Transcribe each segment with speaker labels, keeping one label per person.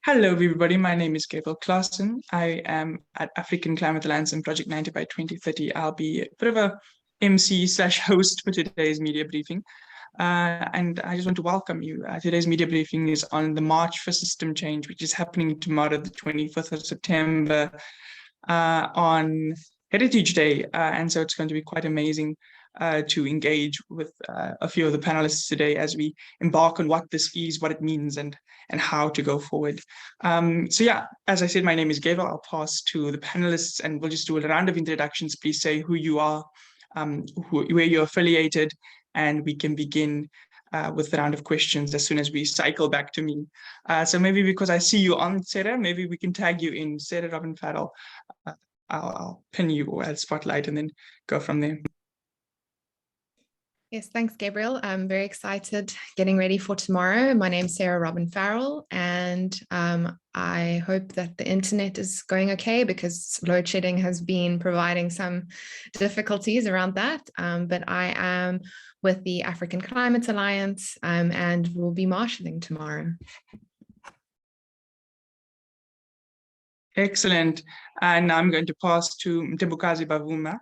Speaker 1: Hello, everybody. My name is Gabriel Claassen. I am at African Climate Alliance and Project 90 by 2030. I'll be a bit of a MC slash host for today's media briefing. And I just want to welcome you. Today's media briefing is on the March for System Change, which is happening tomorrow, the 25th of September, on Heritage Day. And so it's going to be quite amazing to engage with a few of the panelists today as we embark on what this is, what it means, and how to go forward. So yeah, as I said, my name is Gabriel. I'll pass to the panelists and we'll just do a round of introductions. Please say who you are, where you're affiliated, and we can begin with the round of questions as soon as we cycle back to me. So maybe because I see you on, Sarah, maybe we can tag you in. Sarah Robin Farrell. I'll pin you or add spotlight and then go from there.
Speaker 2: Yes, thanks, Gabriel. I'm very excited getting ready for tomorrow. My name's Sarah Robin Farrell, and I hope that the internet is going okay because load shedding has been providing some difficulties around that. But I am with the African Climate Alliance and we'll be marshalling tomorrow.
Speaker 1: Excellent. And now I'm going to pass to Mtembukazi Bavuma.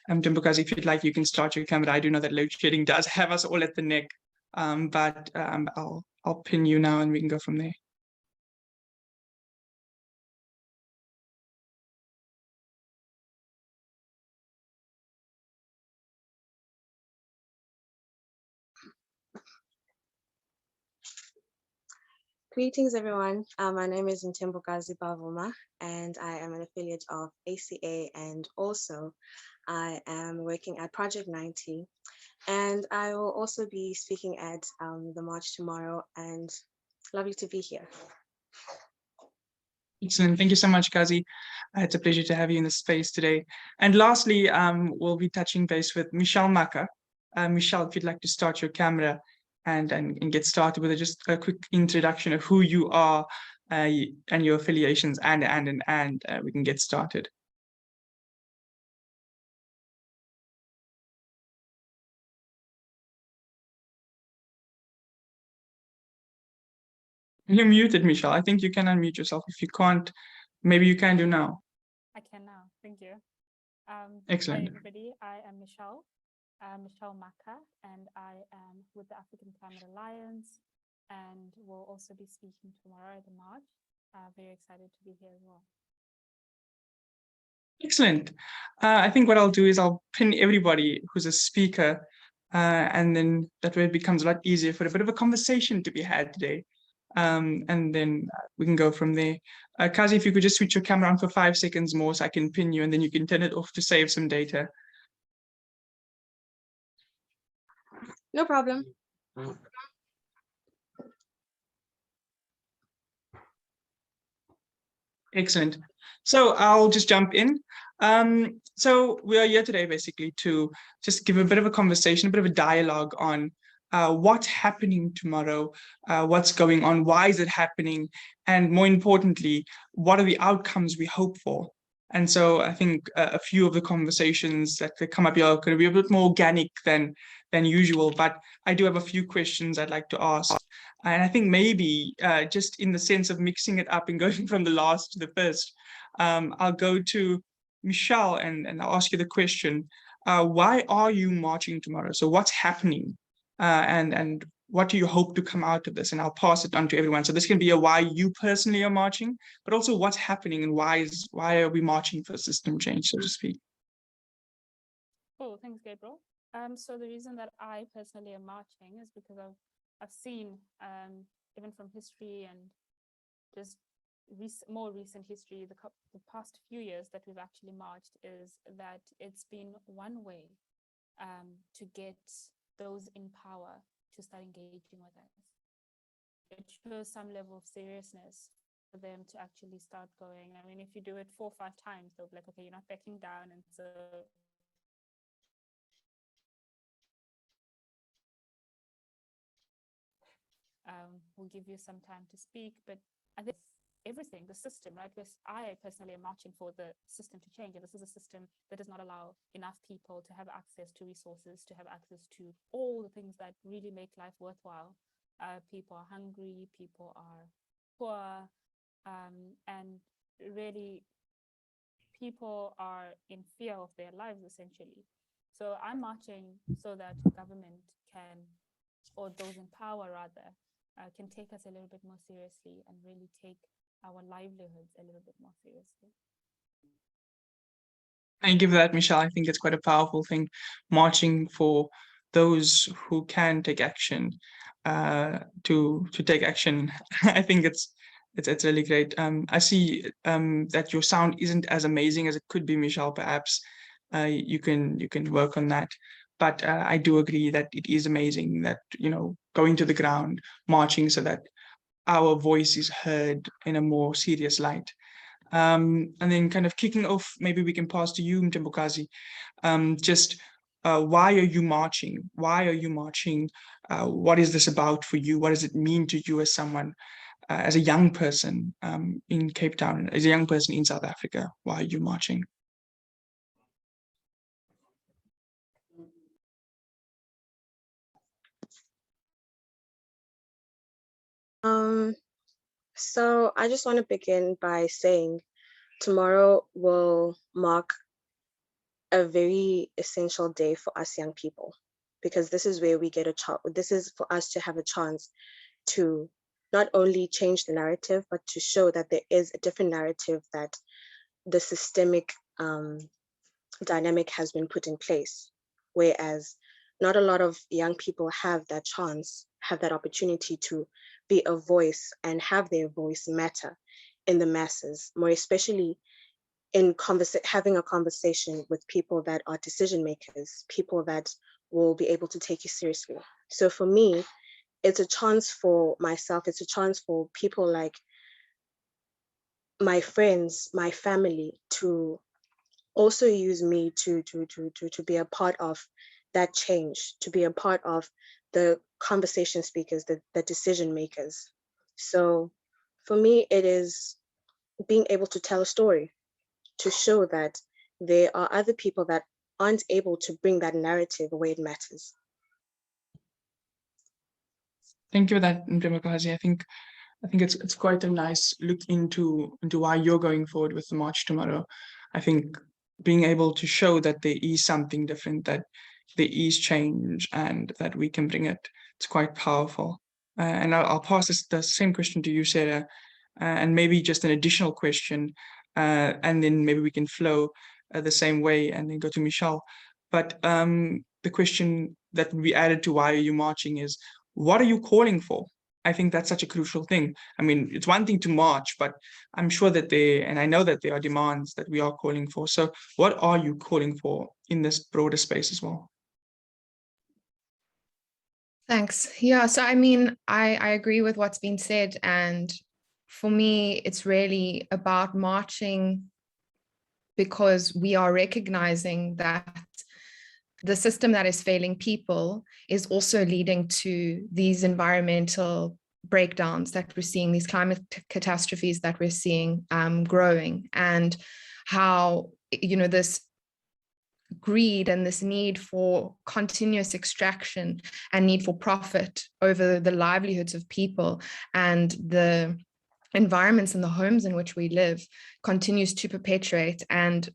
Speaker 1: Mtembukazi, if you'd like, you can start your camera. I do know that load shedding does have us all at the neck, but I'll pin you now and we can go from there.
Speaker 3: Greetings, everyone. My name is Mtembukazi Bavuma, and I am an affiliate of ACA, and also I am working at Project 90, and I will also be speaking at the march tomorrow, and lovely to be here.
Speaker 1: Excellent. Thank you so much, Kazi. It's a pleasure to have you in the space today. And lastly, we'll be touching base with Michelle Maka. Michelle, if you'd like to start your camera and get started with just a quick introduction of who you are and your affiliations, and we can get started. You're muted, Michelle. I think you can unmute yourself. If you can't, maybe you can do now.
Speaker 4: I can now. Thank you.
Speaker 1: Excellent.
Speaker 4: Hi, everybody. I am Michelle Maka, and I am with the African Climate Alliance, and we'll also be speaking tomorrow at the march. Very excited to be here as well.
Speaker 1: Excellent. I think what I'll do is I'll pin everybody who's a speaker, and then that way it becomes a lot easier for a bit of a conversation to be had today. And then we can go from there. Kazi, if you could just switch your camera on for 5 seconds more so I can pin you, and then you can turn it off to save some data.
Speaker 3: No problem.
Speaker 1: Excellent. So I'll just jump in. So we are here today basically to just give a bit of a conversation, a bit of a dialogue on what's happening tomorrow, what's going on, why is it happening, and more importantly, what are the outcomes we hope for? And so I think a few of the conversations that come up here are going to be a bit more organic than usual, but I do have a few questions I'd like to ask. And I think maybe just in the sense of mixing it up and going from the last to the first, I'll go to Michelle and I'll ask you the question, why are you marching tomorrow? So what's happening? And what do you hope to come out of this? And I'll pass it on to everyone. So this can be a why you personally are marching, but also what's happening and why are we marching for system change, so to speak.
Speaker 4: Cool, thanks, Gabriel. So the reason that I personally am marching is because I've seen, even from history and just more recent history, the past few years that we've actually marched, is that it's been one way to get those in power to start engaging with us. It shows some level of seriousness for them to actually start going. I mean, if you do it 4 or 5 times, they'll be like, okay, you're not backing down, and so we'll give you some time to speak. But I think everything, the system, right? Because I personally am marching for the system to change, and this is a system that does not allow enough people to have access to resources, to have access to all the things that really make life worthwhile. People are hungry, people are poor, and really people are in fear of their lives essentially. So I'm marching so that government can, or those in power rather, can take us a little bit more seriously and really take our livelihoods a little bit more seriously.
Speaker 1: Thank you for that, Michelle. I think it's quite a powerful thing, marching for those who can take action, to take action. I think it's really great. I see that your sound isn't as amazing as it could be, Michelle. Perhaps you can work on that. But I do agree that it is amazing that, going to the ground, marching so that our voice is heard in a more serious light. And then kind of kicking off, maybe we can pass to you, Mtembukazi. Just why are you marching? Why are you marching? What is this about for you? What does it mean to you as someone, as a young person in Cape Town, as a young person in South Africa? Why are you marching?
Speaker 3: So I just want to begin by saying tomorrow will mark a very essential day for us young people, because this is where we get a chance. This is for us to have a chance to not only change the narrative, but to show that there is a different narrative, that the systemic dynamic has been put in place, whereas not a lot of young people have that chance, have that opportunity to be a voice and have their voice matter in the masses, more especially in having a conversation with people that are decision makers, people that will be able to take you seriously. So for me, it's a chance for myself, it's a chance for people like my friends, my family, to also use me to be a part of that change, to be a part of the conversation speakers, the decision makers. So for me, it is being able to tell a story, to show that there are other people that aren't able to bring that narrative where it matters.
Speaker 1: Thank you for that, Mtembukazi. I think it's quite a nice look into why you're going forward with the march tomorrow. I think being able to show that there is something different, that there is change, and that we can bring it. It's quite powerful. And I'll pass the same question to you, Sarah, and maybe just an additional question, and then maybe we can flow the same way and then go to Michelle. But the question that we added to why are you marching is, what are you calling for? I think that's such a crucial thing. I mean, it's one thing to march, but I'm sure that and I know that there are demands that we are calling for. So what are you calling for in this broader space as well?
Speaker 2: Thanks. Yeah, so I mean, I agree with what's been said. And for me, it's really about marching because we are recognizing that the system that is failing people is also leading to these environmental breakdowns that we're seeing, these climate catastrophes that we're seeing growing, and how, this greed and this need for continuous extraction and need for profit over the livelihoods of people and the environments and the homes in which we live continues to perpetuate. And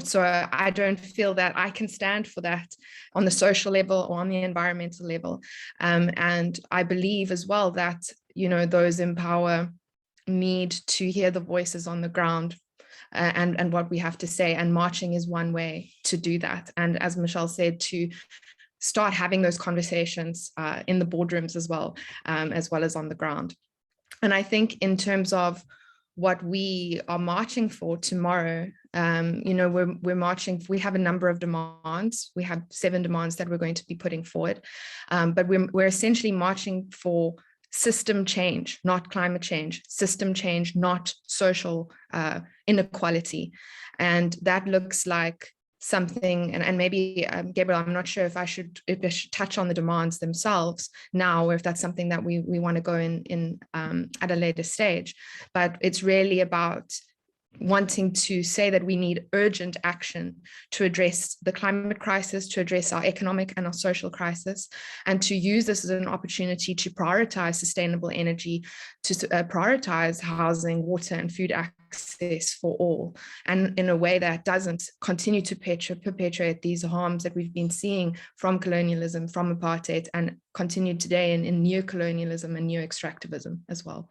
Speaker 2: so I don't feel that I can stand for that on the social level or on the environmental level. And I believe as well that, those in power need to hear the voices on the ground and what we have to say. And marching is one way to do that. And as Michelle said, to start having those conversations in the boardrooms as well as on the ground. And I think in terms of what we are marching for tomorrow, we're marching, we have a number of demands. We have 7 demands that we're going to be putting forward, but we're essentially marching for system change, not climate change, system change, not social inequality. And that looks like something, and maybe Gabriel, I'm not sure if I should touch on the demands themselves now, or if that's something that we want to go in at a later stage. But it's really about wanting to say that we need urgent action to address the climate crisis, to address our economic and our social crisis, and to use this as an opportunity to prioritize sustainable energy, to prioritize housing, water, and food access for all, and in a way that doesn't continue to perpetuate these harms that we've been seeing from colonialism, from apartheid, and continue today in neo-colonialism and neo-extractivism as well.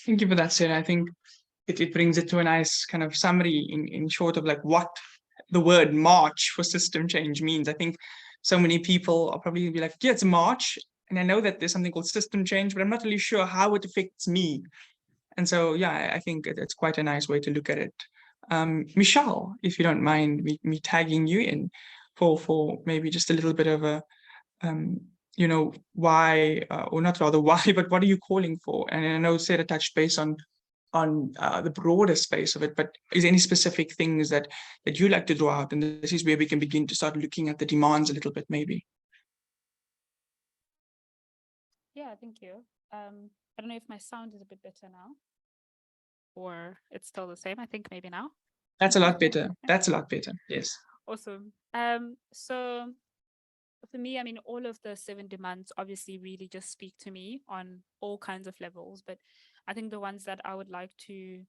Speaker 1: Thank you for that, Sarah. I think it brings it to a nice kind of summary in short of like what the word march for system change means. I think so many people are probably gonna be like, yeah, it's a march. And I know that there's something called system change, but I'm not really sure how it affects me. And so, yeah, I think it's quite a nice way to look at it. Michelle, if you don't mind me tagging you in for maybe just a little bit of a, why, or not rather why, but what are you calling for? And I know Sarah touched base on the broader space of it, but is there any specific things that you like to draw out? And this is where we can begin to start looking at the demands a little bit, maybe.
Speaker 4: Yeah, thank you. I don't know if my sound is a bit better now, or it's still the same. I think maybe now.
Speaker 1: That's a lot better. That's a lot better. Yes.
Speaker 4: Awesome. So for me, I mean, all of the 7 demands obviously really just speak to me on all kinds of levels, but I think the ones that I would like to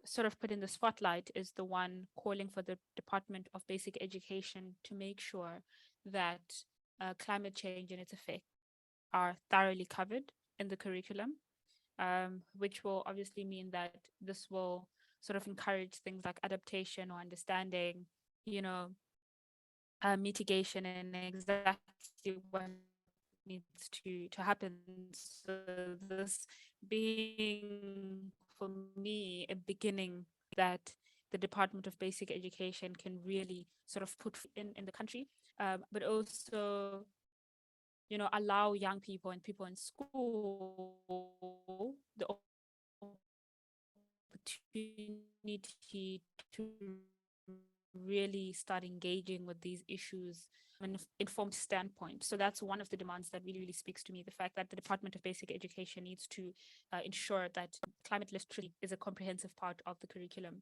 Speaker 4: sort of put in the spotlight is the one calling for the Department of Basic Education to make sure that climate change and its effects are thoroughly covered in the curriculum, which will obviously mean that this will sort of encourage things like adaptation or understanding, mitigation, and exactly what needs to happen. So this being, for me, a beginning that the Department of Basic Education can really sort of put in the country, but also, allow young people and people in school the opportunity to really start engaging with these issues from an informed standpoint. So that's one of the demands that really, really speaks to me, the fact that the Department of Basic Education needs to ensure that climate literacy is a comprehensive part of the curriculum.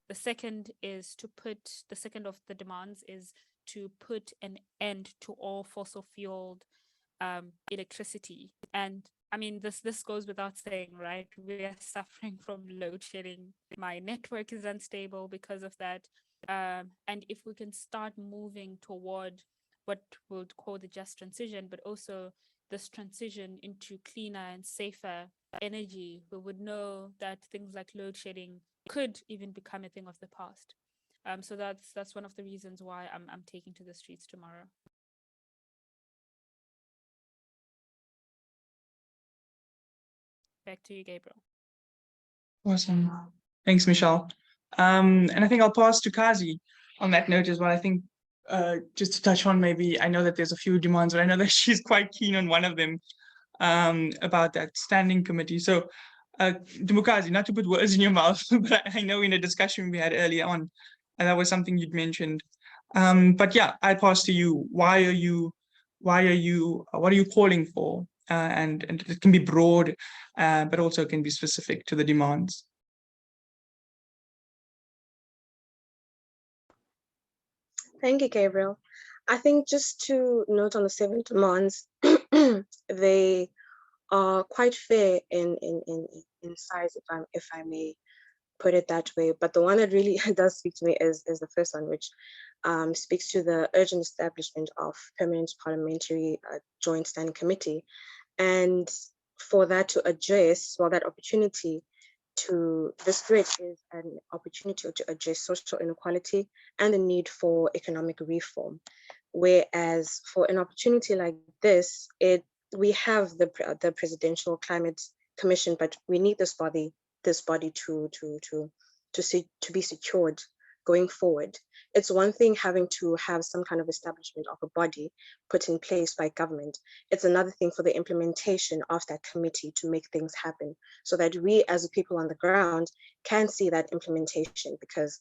Speaker 4: The second of the demands is to put an end to all fossil fueled electricity. And I mean, this goes without saying, right? We are suffering from load shedding. My network is unstable because of that. And if we can start moving toward what we'll call the just transition, but also this transition into cleaner and safer energy, we would know that things like load shedding could even become a thing of the past. So that's one of the reasons why I'm taking to the streets tomorrow. Back to you, Gabriel.
Speaker 1: Awesome. Thanks, Michelle. And I think I'll pass to Kazi on that note as well. I think just to touch on, maybe, I know that there's a few demands, but I know that she's quite keen on one of them, about that standing committee. So Dumukazi, not to put words in your mouth, but I know in a discussion we had earlier on, that was something you'd mentioned. But yeah, I pass to you. What are you calling for? And it can be broad, but also can be specific to the demands.
Speaker 3: Thank you, Gabriel. I think just to note on the 7 demands, they are quite fair in size, if I may put it that way. But the one that really does speak to me is the first one, which speaks to the urgent establishment of permanent parliamentary joint standing committee. And for that to address, well, that opportunity to, this threat is an opportunity to address social inequality and the need for economic reform. Whereas for an opportunity like this, we have the Presidential Climate Commission, but we need this body to be secured going forward. It's one thing having to have some kind of establishment of a body put in place by government. It's another thing for the implementation of that committee to make things happen, so that we as people on the ground can see that implementation. Because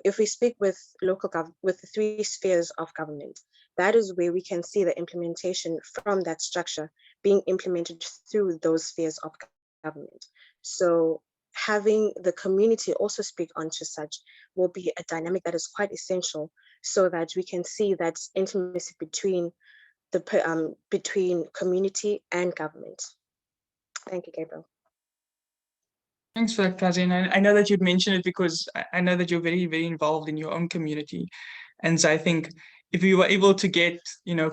Speaker 3: if we speak with with the 3 spheres of government, that is where we can see the implementation from that structure being implemented through those spheres of government. So having the community also speak onto such will be a dynamic that is quite essential, so that we can see that intimacy between between community and government. Thank you, Gabriel.
Speaker 1: Thanks for that, Kazin. I know that you'd mentioned it because I know that you're very, very involved in your own community. And so I think if we were able to get,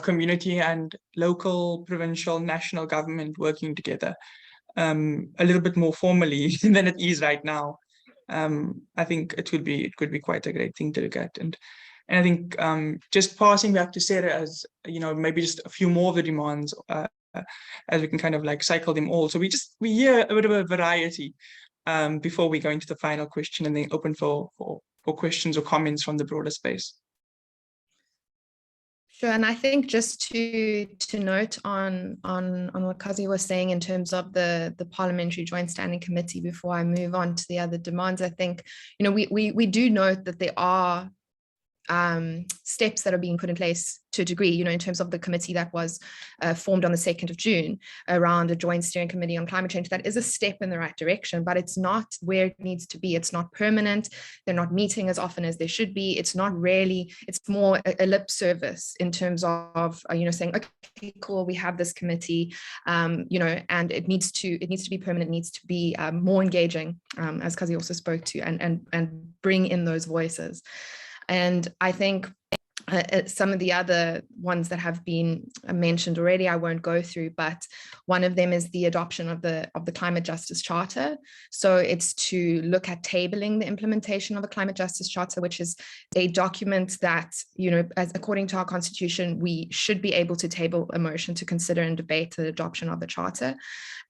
Speaker 1: community and local, provincial, national government working together a little bit more formally than it is right now, I think it could be quite a great thing to look at. And I think just passing back to Sarah, as maybe just a few more of the demands as we can kind of like cycle them all. So we hear a bit of a variety before we go into the final question and then open for questions or comments from the broader space.
Speaker 2: Sure, and I think just to note on what Kazi was saying in terms of the Parliamentary Joint Standing Committee before I move on to the other demands, I think we do note that there are steps that are being put in place to a degree, in terms of the committee that was formed on the 2nd of June around a joint steering committee on climate change. That is a step in the right direction, but it's not where it needs to be. It's not permanent. They're not meeting as often as they should be. It's not really, it's more a lip service in terms of, saying, okay, cool, we have this committee, and it needs to be permanent, needs to be more engaging, as Kazi also spoke to, and bring in those voices. And I think some of the other ones that have been mentioned already, I won't go through, but one of them is the adoption of the Climate Justice Charter. So it's to look at tabling the implementation of a Climate Justice Charter, which is a document that, as according to our constitution, we should be able to table a motion to consider and debate the adoption of the charter.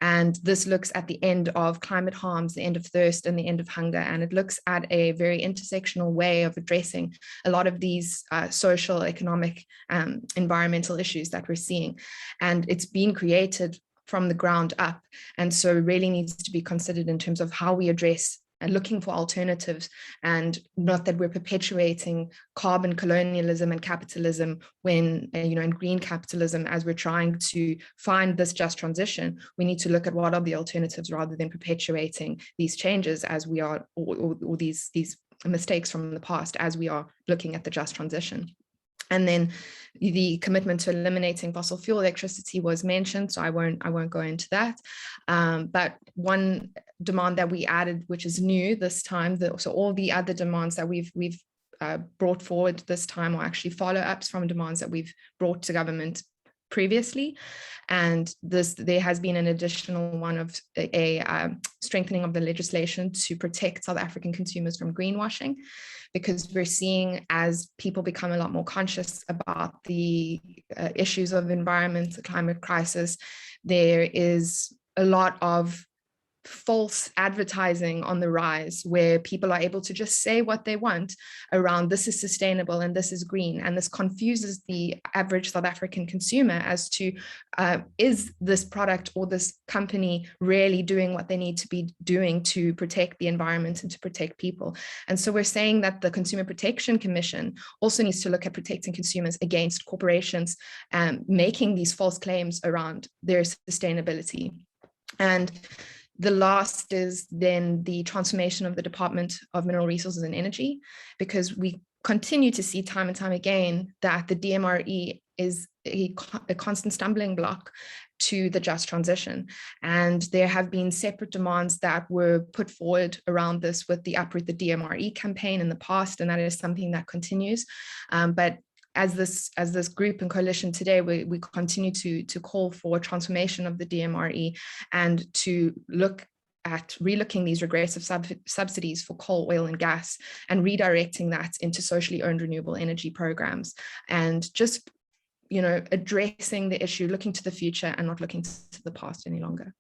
Speaker 2: And this looks at the end of climate harms, the end of thirst, and the end of hunger. And it looks at a very intersectional way of addressing a lot of these social, economic, environmental issues that we're seeing. And it's been created from the ground up. And so it really needs to be considered in terms of how we address and looking for alternatives, and not that we're perpetuating carbon colonialism and capitalism when, in green capitalism, as we're trying to find this just transition, we need to look at what are the alternatives rather than perpetuating these changes as we are, or these mistakes from the past as we are looking at the just transition. And then the commitment to eliminating fossil fuel electricity was mentioned, so I won't go into that. But one demand that we added, which is new this time, so all the other demands that we've brought forward this time are actually follow-ups from demands that we've brought to government previously. And there has been an additional one of a strengthening of the legislation to protect South African consumers from greenwashing, because we're seeing, as people become a lot more conscious about the issues of environment, the climate crisis, there is a lot of false advertising on the rise, where people are able to just say what they want around this is sustainable and this is green, and this confuses the average South African consumer as to is this product or this company really doing what they need to be doing to protect the environment and to protect people. And so we're saying that the Consumer Protection Commission also needs to look at protecting consumers against corporations making these false claims around their sustainability. And the last is then the transformation of the Department of Mineral Resources and Energy, because we continue to see time and time again that the DMRE is a constant stumbling block to the just transition. And there have been separate demands that were put forward around this with the Uproot the DMRE campaign in the past, and that is something that continues. But as this group and coalition today, we continue to call for transformation of the DMRE and to look at relooking these regressive subsidies for coal, oil, and gas, and redirecting that into socially owned renewable energy programs, and just addressing the issue, looking to the future and not looking to the past any longer,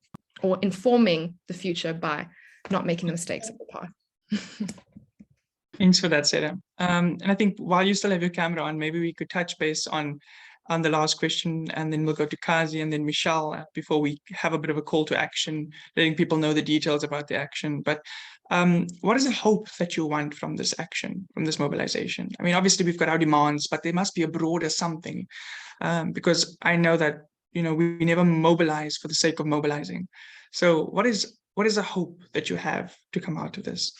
Speaker 2: or informing the future by not making the mistakes of the past.
Speaker 1: Thanks for that, Sarah. And I think while you still have your camera on, maybe we could touch base on the last question, and then we'll go to Kazi and then Michelle before we have a bit of a call to action, letting people know the details about the action. But What is the hope that you want from this action, from this mobilization? I mean, obviously we've got our demands, but there must be a broader something, because I know that, you know, we never mobilize for the sake of mobilizing. So what is the hope that you have to come out of this?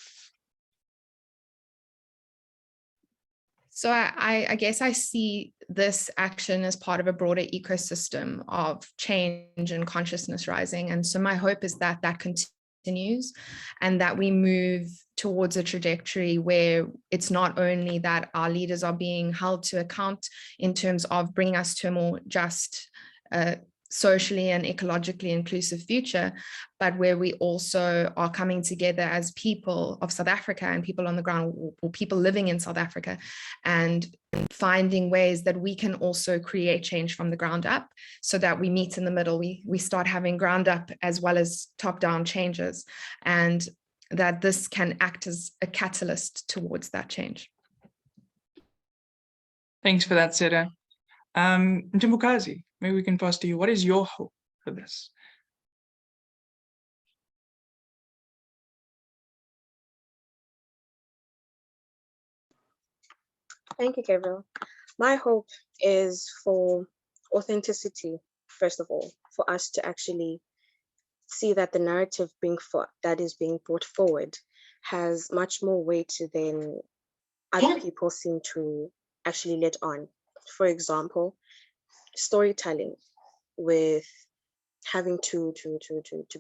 Speaker 2: So I guess I see this action as part of a broader ecosystem of change and consciousness rising. And so my hope is that that continues and that we move towards a trajectory where it's not only that our leaders are being held to account in terms of bringing us to a more just, socially and ecologically inclusive future, but where we also are coming together as people of South Africa and people on the ground, or people living in South Africa, and finding ways that we can also create change from the ground up, so that we meet in the middle. We start having ground up as well as top down changes, and that this can act as a catalyst towards that change.
Speaker 1: Thanks for that, Sarah. Ntombukazi, maybe we can pass to you. What is your hope for this?
Speaker 3: Thank you, Gabriel. My hope is for authenticity, first of all, for us to actually see that the narrative that is being brought forward has much more weight than other people seem to actually let on. For example, storytelling with having to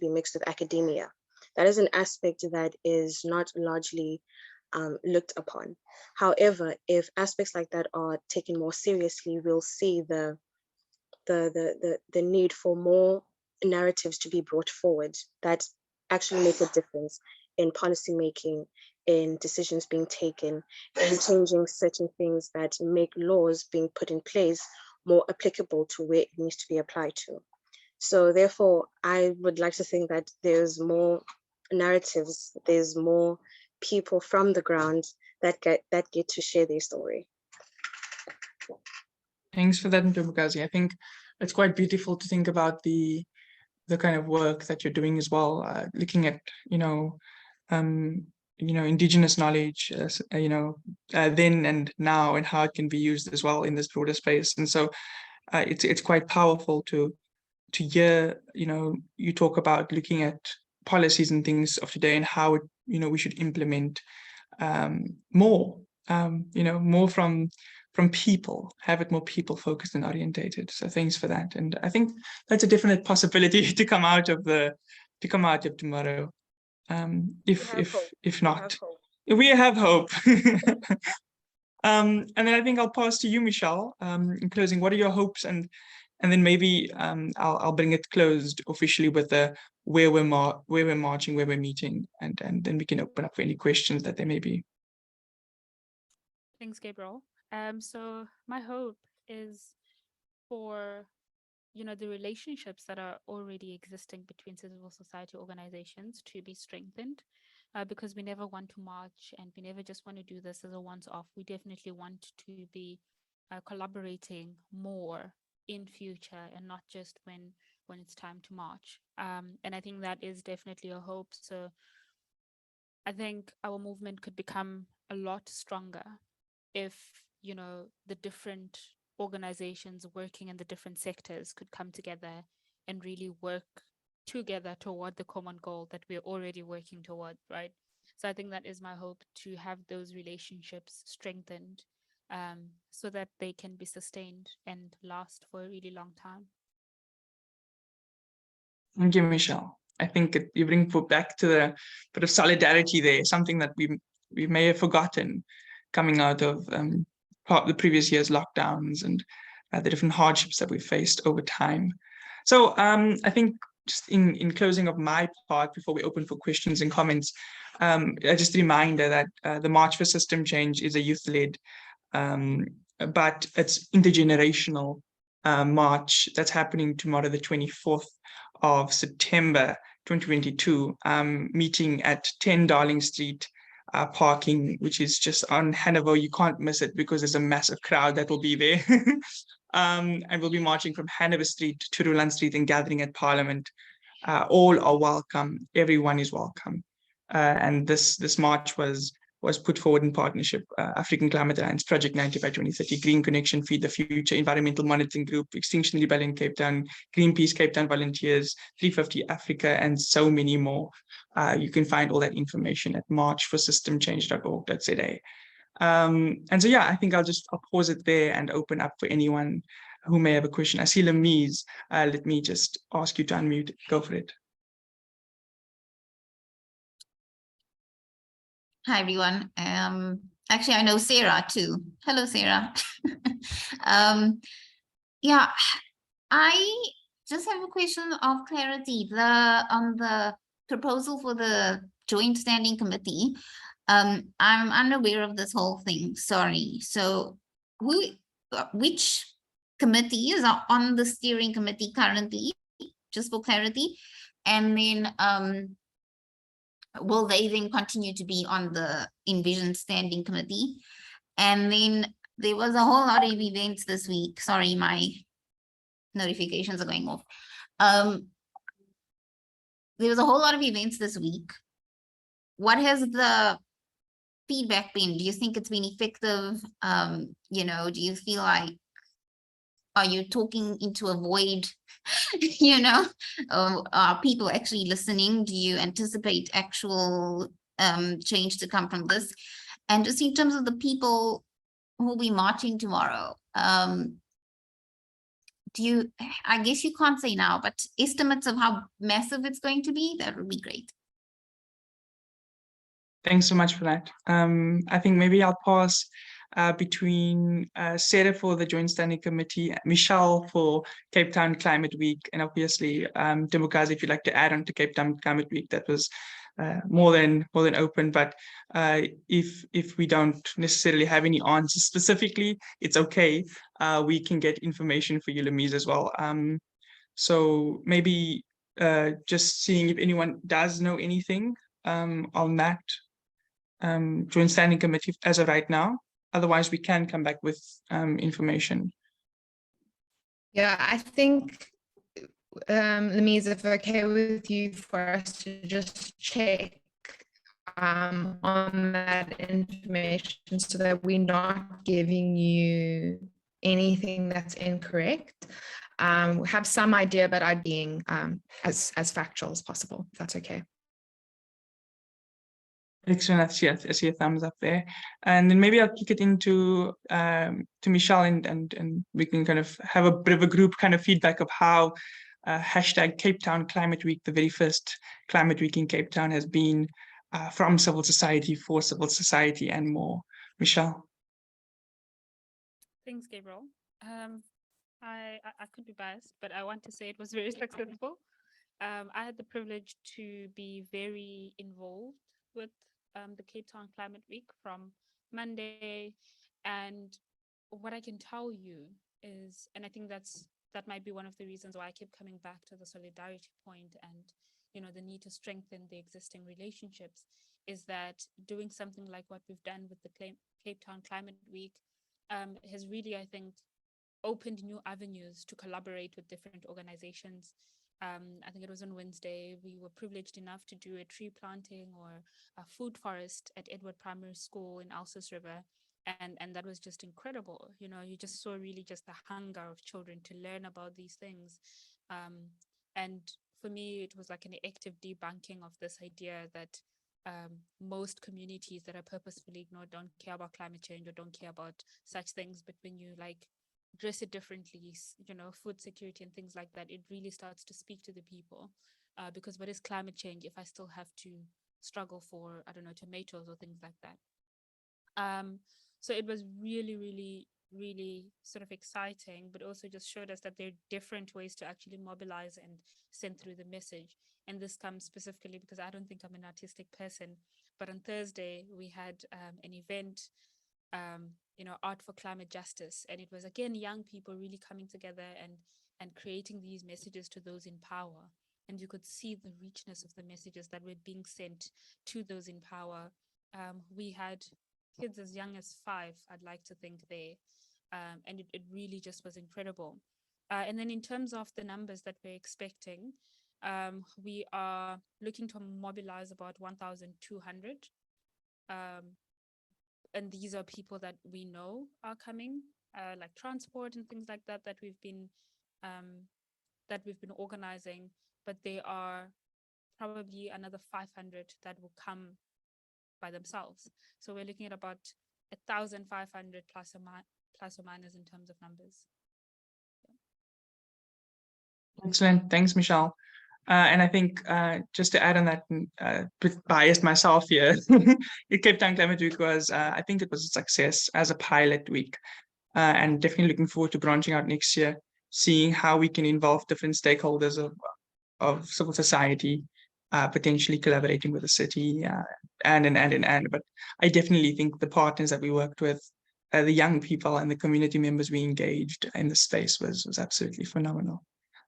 Speaker 3: be mixed with academia. That is an aspect that is not largely looked upon. However, if aspects like that are taken more seriously, we'll see the need for more narratives to be brought forward that actually make a difference in policy making, in decisions being taken, in changing certain things that make laws being put in place more applicable to where it needs to be applied to. So therefore, I would like to think that there's more narratives, there's more people from the ground that get to share their story.
Speaker 1: Thanks for that, Ntombukazi. I think it's quite beautiful to think about the kind of work that you're doing as well, looking at, indigenous knowledge, then and now, and how it can be used as well in this broader space. And so it's quite powerful to hear, you talk about looking at policies and things of today and how it, we should implement more, more from people, have it more people focused and orientated. So thanks for that. And I think that's a definite possibility to come out of tomorrow. If not, we have hope. And then I think I'll pass to you, Michelle. In closing, what are your hopes, and then maybe I'll bring it closed officially with the where we're marching, where we're meeting, and then we can open up for any questions that there may be.
Speaker 4: Thanks, Gabriel. So my hope is for, the relationships that are already existing between civil society organizations to be strengthened, because we never want to march and we never just want to do this as a once-off. We definitely want to be collaborating more in future, and not just when it's time to march. And I think that is definitely a hope. So I think our movement could become a lot stronger if, the different organizations working in the different sectors could come together and really work together toward the common goal that we're already working toward, right? So I think that is my hope, to have those relationships strengthened, so that they can be sustained and last for a really long time.
Speaker 1: Thank you, Michelle. I think you bring back to the bit of solidarity there, something that we may have forgotten coming out of the previous year's lockdowns and the different hardships that we faced over time. So I think just in closing of my part, before we open for questions and comments, just a reminder that the March for System Change is a youth-led, but it's intergenerational march that's happening tomorrow, the 24th of September 2022, meeting at 10 Darling Street, parking, which is just on Hanover. You can't miss it because there's a massive crowd that will be there. And we'll be marching from Hanover Street to Roeland Street and gathering at Parliament. All are welcome. Everyone is welcome. And this march was put forward in partnership, African Climate Alliance, Project 90 by 2030, Green Connection, Feed the Future, Environmental Monitoring Group, Extinction Rebellion Cape Town, Greenpeace Cape Town Volunteers, 350 Africa, and so many more. You can find all that information at marchforsystemchange.org.za. And so, yeah, I think I'll pause it there and open up for anyone who may have a question. I see Lamise. Let me just ask you to unmute. Go for it.
Speaker 5: Hi, everyone. Actually, I know Sarah too. Hello, Sarah. Yeah, I just have a question of clarity. On the proposal for the Joint Standing Committee, I'm unaware of this whole thing. Sorry. So, which committees are on the steering committee currently? Just for clarity, and then will they then continue to be on the Envision Standing Committee? And then there was a whole lot of events this week. Sorry, my notifications are going off. There was a whole lot of events this week. What has the feedback been? Do you think it's been effective? You know, do you feel like, are you talking into a void? You know, are people actually listening? Do you anticipate actual change to come from this? And just in terms of the people who will be marching tomorrow, I guess you can't say now, but estimates of how massive it's going to be, that would be great.
Speaker 1: Thanks so much for that. I think maybe I'll pass between Sarah for the Joint Standing Committee, Michelle for Cape Town Climate Week, and obviously Demokazi, if you'd like to add on to Cape Town Climate Week, that was more than open. But if we don't necessarily have any answers specifically, it's okay. We can get information for you, Lamise, as well. So maybe just seeing if anyone does know anything on that Joint Standing Committee as of right now. Otherwise, we can come back with information.
Speaker 2: Yeah, I think, Lamise, if okay with you, for us to just check on that information so that we're not giving you anything that's incorrect. We have some idea, but I'm being as factual as possible, if that's okay.
Speaker 1: Excellent. I see a thumbs up there. And then maybe I'll kick it into to Michelle, and we can kind of have a bit of a group kind of feedback of how hashtag Cape Town Climate Week, the very first Climate Week in Cape Town, has been from civil society, for civil society, and more. Michelle.
Speaker 4: Thanks, Gabriel. I could be biased, but I want to say it was very successful. I had the privilege to be very involved with the Cape Town Climate Week from Monday, and what I can tell you is, and I think that might be one of the reasons why I keep coming back to the solidarity point and, you know, the need to strengthen the existing relationships, is that doing something like what we've done with the Cape Town Climate Week has really, I think, opened new avenues to collaborate with different organizations. I think it was on Wednesday, we were privileged enough to do a tree planting or a food forest at Edward Primary School in Alsus River. And that was just incredible. You know, you just saw really just the hunger of children to learn about these things. And for me, it was like an active debunking of this idea that most communities that are purposefully ignored don't care about climate change or don't care about such things. But when you like dress it differently, you know, food security and things like that, it really starts to speak to the people. Because what is climate change if I still have to struggle for, I don't know, tomatoes or things like that? So it was really, really, really sort of exciting, but also just showed us that there are different ways to actually mobilize and send through the message. And this comes specifically because I don't think I'm an artistic person, but on Thursday we had an event, you know, Art for Climate Justice. And it was, again, young people really coming together and creating these messages to those in power. And you could see the richness of the messages that were being sent to those in power. We had kids as young as 5, I'd like to think there. And it really just was incredible. And then in terms of the numbers that we're expecting, We are looking to mobilize about 1,200. And these are people that we know are coming, like transport and things like that, that we've been organizing, but there are probably another 500 that will come by themselves. So we're looking at about 1,500 plus or minus in terms of numbers.
Speaker 1: Excellent. Thanks, Michelle. And I think just to add on that, with biased myself here, the Cape Town Climate Week was, I think it was a success as a pilot week, and definitely looking forward to branching out next year, seeing how we can involve different stakeholders of civil society, potentially collaborating with the city, and. But I definitely think the partners that we worked with, the young people and the community members we engaged in the space was absolutely phenomenal.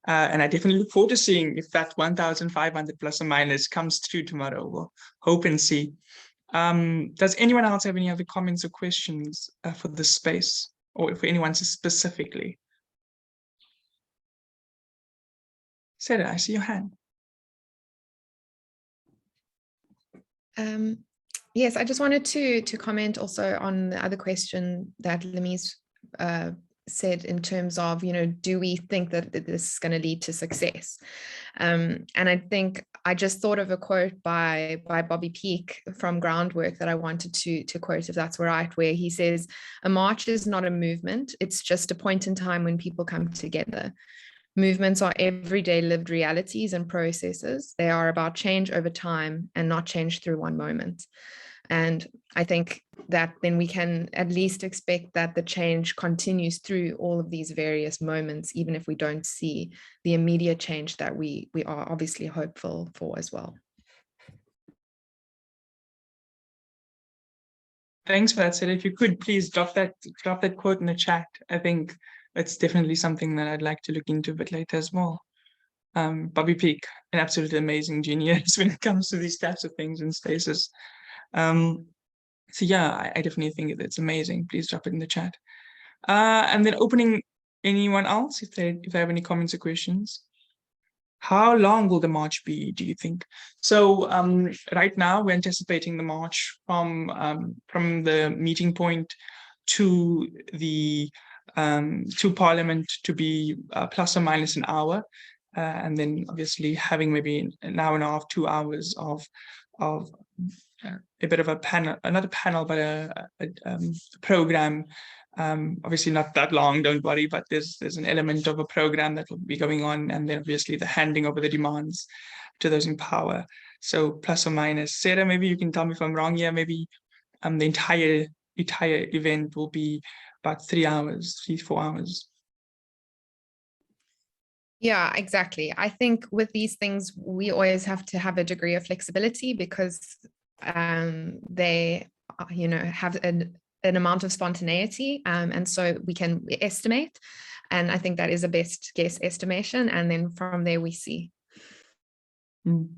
Speaker 1: And I definitely look forward to seeing if that 1,500 plus or minus comes through tomorrow. We'll hope and see. Does anyone else have any other comments or questions for this space, or for anyone specifically? Sarah, I see your hand.
Speaker 2: Yes, I just wanted to comment also on the other question that Lemise said in terms of, do we think that this is going to lead to success? And I think I just thought of a quote by Bobby Peake from Groundwork that I wanted to quote, if that's all right, where he says, "A march is not a movement, it's just a point in time when people come together. Movements are everyday lived realities and processes. They are about change over time and not change through one moment." And I think that then we can at least expect that the change continues through all of these various moments, even if we don't see the immediate change that we are obviously hopeful for as well.
Speaker 1: Thanks for that, Sarah. If you could please drop that quote in the chat. I think it's definitely something that I'd like to look into a bit later as well. Bobby Peake, an absolutely amazing genius when it comes to these types of things and spaces. So yeah, I definitely think it's amazing. Please drop it in the chat. And then opening anyone else if they have any comments or questions. How long will the march be, do you think? So right now we're anticipating the march from the meeting point to the to Parliament to be plus or minus an hour, and then obviously having maybe an hour and a half, 2 hours of a bit of a panel, another panel, but a program. Obviously not that long, don't worry, but there's an element of a program that will be going on, and then obviously the handing over the demands to those in power. So plus or minus. Sarah, maybe you can tell me if I'm wrong here. Maybe the entire event will be about 3 hours, 3-4 hours.
Speaker 2: Yeah, exactly. I think with these things, we always have to have a degree of flexibility because they, have an amount of spontaneity, and so we can estimate. And I think that is a best guess estimation. And then from there we see.
Speaker 1: So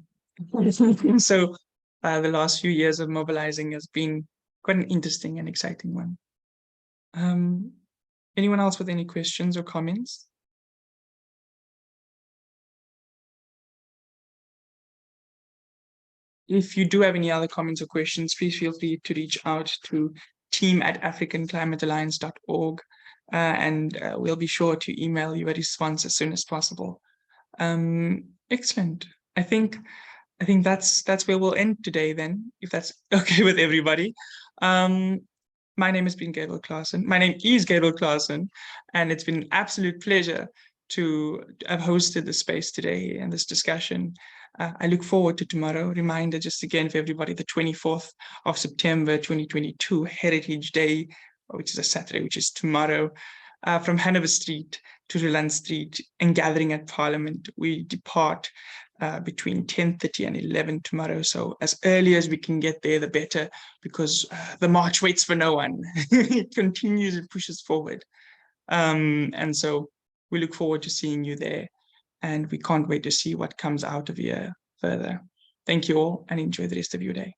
Speaker 1: the last few years of mobilizing has been quite an interesting and exciting one. Anyone else with any questions or comments? If you do have any other comments or questions, please feel free to reach out to team@africanclimatealliance.org, and we'll be sure to email you a response as soon as possible. Excellent. I think that's where we'll end today then, if that's okay with everybody. My name is Gabriel Claassen. My name is Gabriel Claassen, and it's been an absolute pleasure to have hosted the space today and this discussion. I look forward to tomorrow. Reminder just again for everybody, the 24th of September 2022, Heritage Day, which is a Saturday, which is tomorrow, from Hanover Street to Roeland Street, and gathering at Parliament. We depart between 10:30 and 11 tomorrow. So as early as we can get there, the better, because the march waits for no one. It continues, it pushes forward. And so we look forward to seeing you there, and we can't wait to see what comes out of here further. Thank you all, and enjoy the rest of your day.